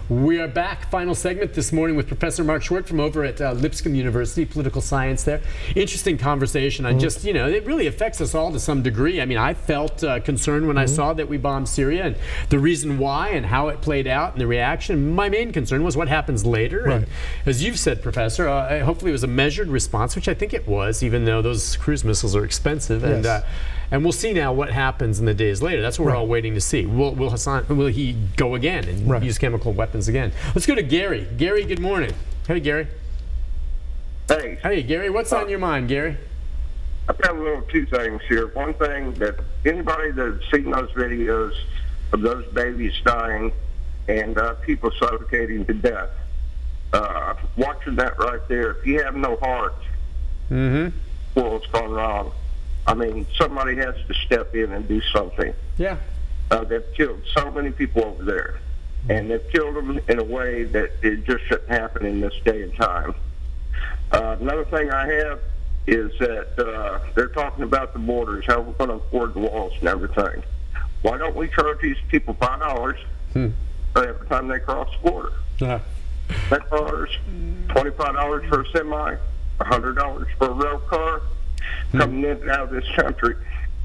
We are back, final segment this morning with Professor Marc Schwerdt from over at Lipscomb University, political science there. Interesting conversation on just, you know, it really affects us all to some degree. I mean, I felt concerned when I saw that we bombed Syria and the reason why and how it played out and the reaction. My main concern was what happens later. Right. And as you've said, Professor, hopefully it was a measured response, which I think it was, even though those cruise missiles are expensive. Yes. And we'll see now what happens in the days later. That's what we're all waiting to see. Will he go again and use chemical weapons again? Let's go to Gary. Gary, good morning. Hey, Gary. Thanks. Hey, Gary, what's on your mind, Gary? I've got two things here. One thing, that anybody that's seen those videos of those babies dying and people suffocating to death, watching that right there, if you have no heart, well, what's gone wrong? I mean, somebody has to step in and do something. Yeah. They've killed so many people over there, and they've killed them in a way that it just shouldn't happen in this day and time. Another thing I have is that they're talking about the borders, how we're going to afford the walls and everything. Why don't we charge these people $5 every time they cross the border? That cars $25 for a semi, $100 for a rail car, coming in and out of this country,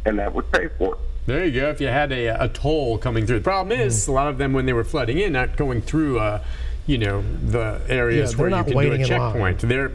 and that would pay for it. There you go. If you had a toll coming through. The problem is, a lot of them, when they were flooding in, not going through, you know, the areas where you can do a checkpoint. They're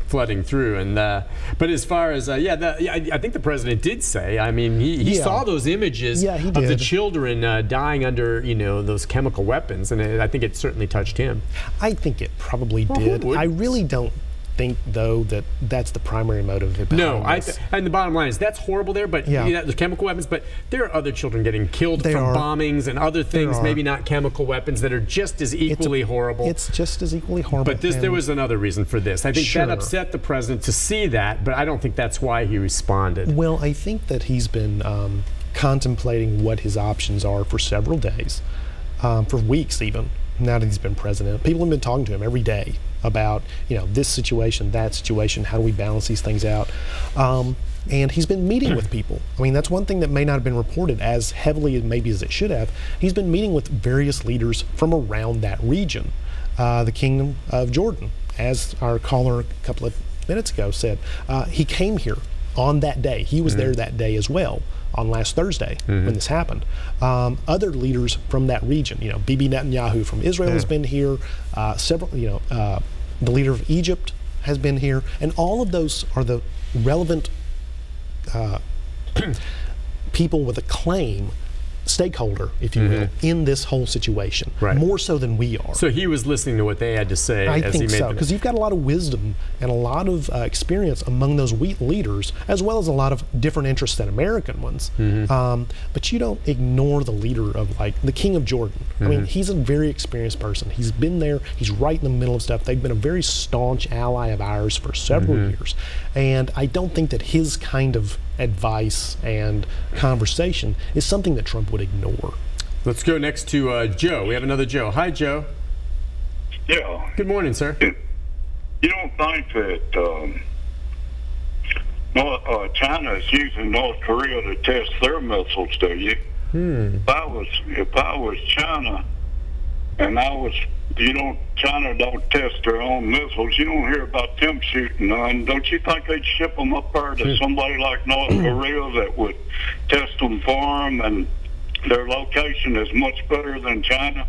flooding through. And but as far as, I think the president did say, I mean, he saw those images of the children dying under, you know, those chemical weapons, and I think it certainly touched him. I think it probably did. I really don't think, though, that that's the primary motive behind this. And the bottom line is that's horrible there, but the chemical weapons, but there are other children getting killed from bombings and other things, maybe not chemical weapons, that are just as equally horrible. It's just as equally horrible. But there was another reason for this. I think that upset the president to see that, but I don't think that's why he responded. Well, I think that he's been contemplating what his options are for several days, for weeks even, now that he's been president. People have been talking to him every day about, you know, this situation, that situation, how do we balance these things out? And he's been meeting with people. I mean, that's one thing that may not have been reported as heavily maybe as it should have. He's been meeting with various leaders from around that region. The Kingdom of Jordan, as our caller a couple of minutes ago said, he came here on that day. He was there that day as well, on last Thursday when this happened. Other leaders from that region, you know, Bibi Netanyahu from Israel has been here. Several, you know, the leader of Egypt has been here, and all of those are the relevant people with a claim, stakeholder, if you will, in this whole situation, more so than we are. So he was listening to what they had to say. I think so, because you've got a lot of wisdom and a lot of experience among those leaders, as well as a lot of different interests than American ones. But you don't ignore the leader of, like, the King of Jordan. I mean, he's a very experienced person. He's been there. He's right in the middle of stuff. They've been a very staunch ally of ours for several years. And I don't think that his kind of advice and conversation is something that Trump would ignore. Let's go next to Joe. We have another Joe. Hi, Joe. Yeah. Good morning, sir. You don't think that China is using North Korea to test their missiles, do you? If I was China, and China don't test their own missiles, you don't hear about them shooting none. Don't you think they'd ship them up there to somebody like North Korea that would test them for them, and their location is much better than China?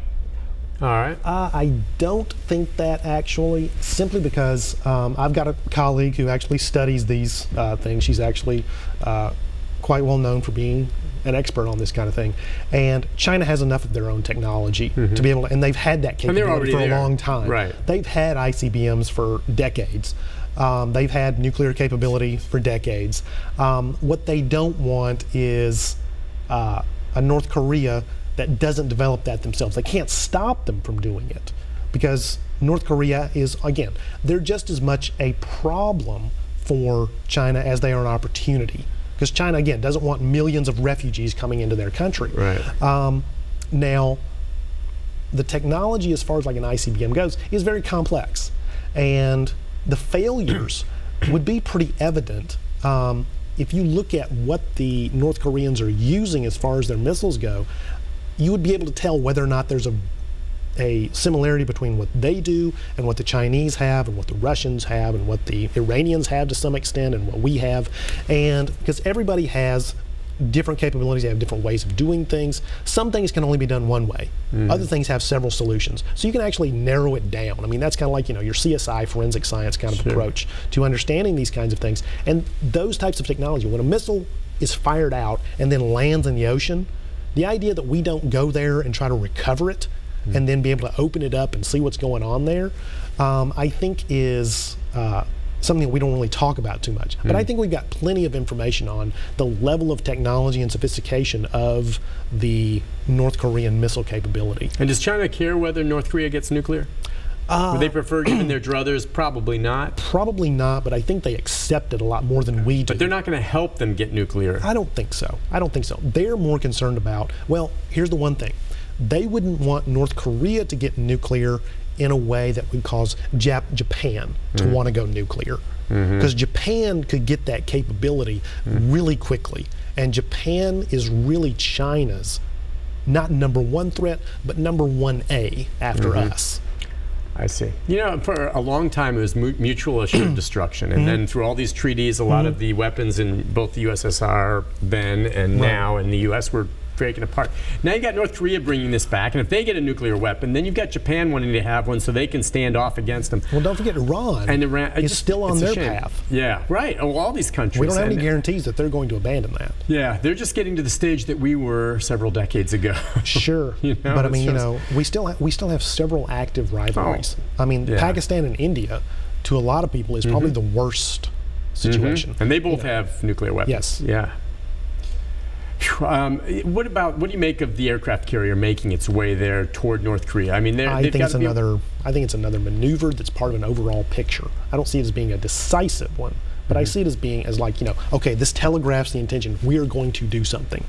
All right. I don't think that, actually, simply because I've got a colleague who actually studies these things. She's actually quite well known for being an expert on this kind of thing, and China has enough of their own technology to be able to, and they've had that capability for a long time. They've had ICBMs for decades. They've had nuclear capability for decades. What they don't want is a North Korea that doesn't develop that themselves. They can't stop them from doing it, because North Korea is, again, they're just as much a problem for China as they are an opportunity. Because China, again, doesn't want millions of refugees coming into their country. Now, the technology, as far as like an ICBM goes, is very complex. And the failures would be pretty evident if you look at what the North Koreans are using as far as their missiles go. You would be able to tell whether or not there's a similarity between what they do and what the Chinese have and what the Russians have and what the Iranians have to some extent and what we have. And because everybody has different capabilities, they have different ways of doing things. Some things can only be done one way. Other things have several solutions. So you can actually narrow it down. I mean, that's kind of like, your CSI, forensic science kind of approach to understanding these kinds of things. And those types of technology, when a missile is fired out and then lands in the ocean, the idea that we don't go there and try to recover it and then be able to open it up and see what's going on there, I think is something that we don't really talk about too much. But I think we've got plenty of information on the level of technology and sophistication of the North Korean missile capability. And does China care whether North Korea gets nuclear? Would they prefer giving their druthers? Probably not. Probably not, but I think they accept it a lot more than we do. But they're not going to help them get nuclear. I don't think so. I don't think so. They're more concerned about, well, here's the one thing. They wouldn't want North Korea to get nuclear in a way that would cause Japan to want to go nuclear. Because Japan could get that capability really quickly. And Japan is really China's, not #1 threat, but #1A after us. I see. For a long time it was mutual assured destruction, and then through all these treaties, a lot of the weapons in both the USSR then and now in the U.S. were breaking apart. Now you got North Korea bringing this back, and if they get a nuclear weapon, then you've got Japan wanting to have one so they can stand off against them. Well, don't forget Iran. And Iran is still on their path. Yeah, right. Oh, all these countries. We don't have any guarantees that they're going to abandon that. Yeah, they're just getting to the stage that we were several decades ago. Sure, but I mean, we still have several active rivalries. I mean, Pakistan and India, to a lot of people, is probably the worst situation. And they both have nuclear weapons. Yes. Yeah. What do you make of the aircraft carrier making its way there toward North Korea? I mean, I think it's another maneuver that's part of an overall picture. I don't see it as being a decisive one, but I see it as being okay, this telegraphs the intention. We are going to do something.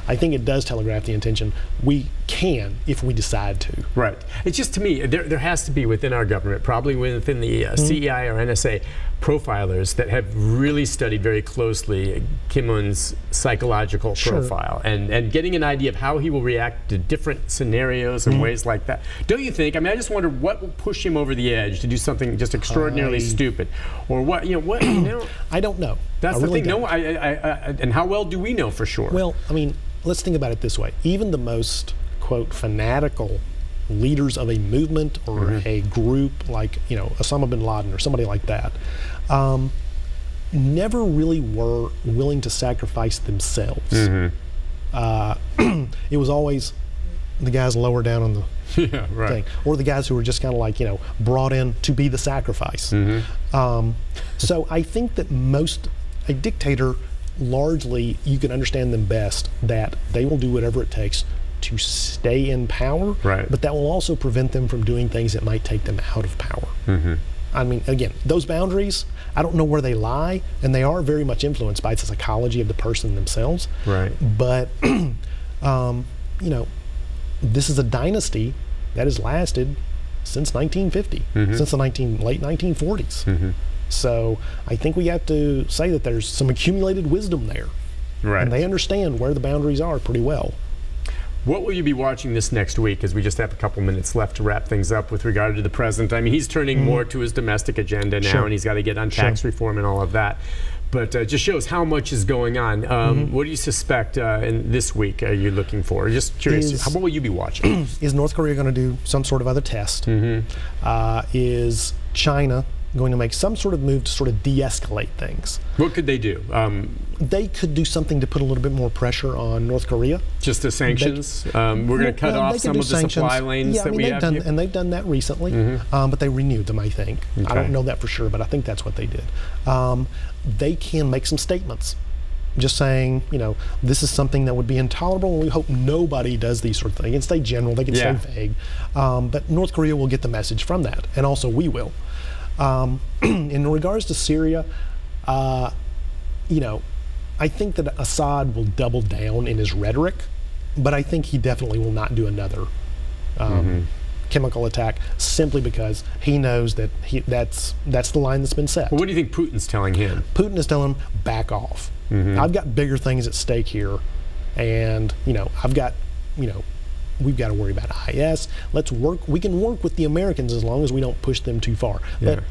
I think it does telegraph the intention. We can if we decide to. Right. It's just, to me, there has to be within our government, probably within the CEI or NSA, profilers that have really studied very closely Kim Un-'s psychological profile and getting an idea of how he will react to different scenarios and ways like that. Don't you think? I mean, I just wonder what will push him over the edge to do something just extraordinarily stupid, or what? I don't know. That's the thing. No, and how well do we know for sure? Well, I mean, let's think about it this way. Even the most, quote, fanatical leaders of a movement or a group like, Osama bin Laden or somebody like that, never really were willing to sacrifice themselves. It was always the guys lower down on the thing, or the guys who were just kind of like, brought in to be the sacrifice. So I think that a dictator, largely, you can understand them best that they will do whatever it takes to stay in power, but that will also prevent them from doing things that might take them out of power. I mean, again, those boundaries, I don't know where they lie, and they are very much influenced by the psychology of the person themselves. But, this is a dynasty that has lasted since 1950, since the late 1940s. So I think we have to say that there's some accumulated wisdom there. And they understand where the boundaries are pretty well. What will you be watching this next week, as we just have a couple minutes left to wrap things up with regard to the president? I mean, he's turning more to his domestic agenda now, and he's got to get on tax reform and all of that. But it just shows how much is going on. What do you suspect in this week are you looking for? Just curious, what will you be watching? Is North Korea going to do some sort of other test? Is China going to make some sort of move to sort of de-escalate things? What could they do? They could do something to put a little bit more pressure on North Korea. Just the sanctions? We're going to cut off some of the supply lanes that we have here? And they've done that recently, but they renewed them, I think. I don't know that for sure, but I think that's what they did. They can make some statements, just saying, this is something that would be intolerable, and we hope nobody does these sort of things. They can stay general, they can stay vague, but North Korea will get the message from that, and also we will. In regards to Syria, I think that Assad will double down in his rhetoric, but I think he definitely will not do another chemical attack, simply because he knows that that's the line that's been set. Well, what do you think Putin's telling him? Putin is telling him, back off. I've got bigger things at stake here, and I've got we've got to worry about IS. Let's work. We can work with the Americans as long as we don't push them too far. But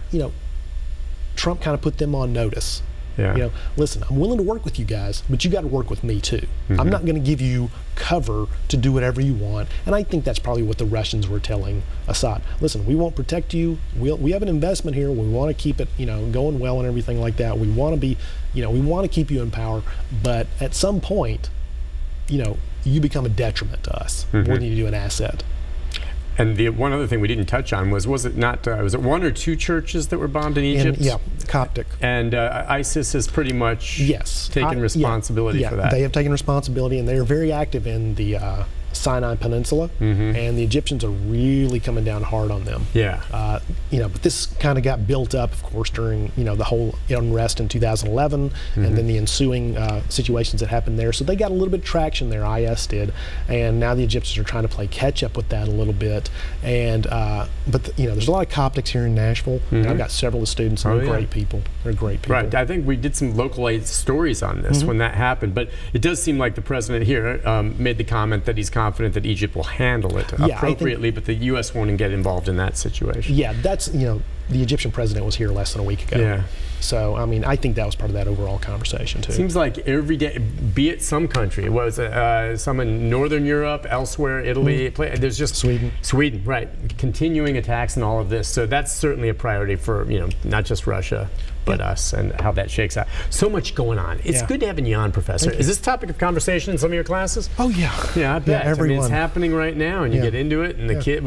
Trump kind of put them on notice. Yeah. Listen, I'm willing to work with you guys, but you got to work with me too. I'm not going to give you cover to do whatever you want. And I think that's probably what the Russians were telling Assad. Listen, we won't protect you. We have an investment here. We want to keep it, going well and everything like that. We want to be, we want to keep you in power. But at some point, you become a detriment to us more than you do an asset. And the one other thing we didn't touch on was it not, was it 1 or 2 churches that were bombed in Egypt? Yeah, Coptic. And ISIS has pretty much taken responsibility for that. They have taken responsibility, and they are very active in the Sinai Peninsula, and the Egyptians are really coming down hard on them. Yeah. But this kind of got built up, of course, during the whole unrest in 2011, and then the ensuing situations that happened there. So they got a little bit of traction there. IS did, and now the Egyptians are trying to play catch up with that a little bit. And but there's a lot of Coptics here in Nashville, and I've got several of the students, and they're great people. They're great people. Right. I think we did some localized stories on this when that happened, but it does seem like the president here made the comment that he's confident that Egypt will handle it appropriately, but the U.S. won't get involved in that situation. Yeah, that's, the Egyptian president was here less than a week ago. Yeah. So, I mean, I think that was part of that overall conversation, too. Seems like every day, be it some country, some in Northern Europe, elsewhere, Italy, there's just Sweden, right, continuing attacks and all of this. So that's certainly a priority for, not just Russia, but us, and how that shakes out. So much going on. It's good to have you on, Professor. Is this a topic of conversation in some of your classes? Oh, yeah. Yeah, I bet. Yeah, everyone. It's happening right now, and you get into it, and the kid...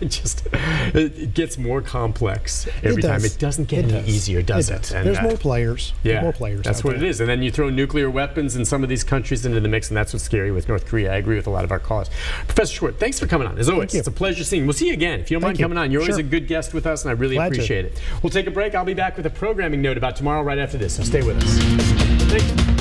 it gets more complex every time. It doesn't get any easier, does it? And there's more players. Yeah, more players. That's what it is. And then you throw nuclear weapons in some of these countries into the mix, and that's what's scary with North Korea. I agree with a lot of our callers. Professor Schwerdt, thanks for coming on. As always, it's a pleasure seeing you. We'll see you again. If you don't mind coming on, you're always a good guest with us, and I really appreciate it. We'll take a break. I'll be back with a programming note about tomorrow right after this, so stay with us. Thank you.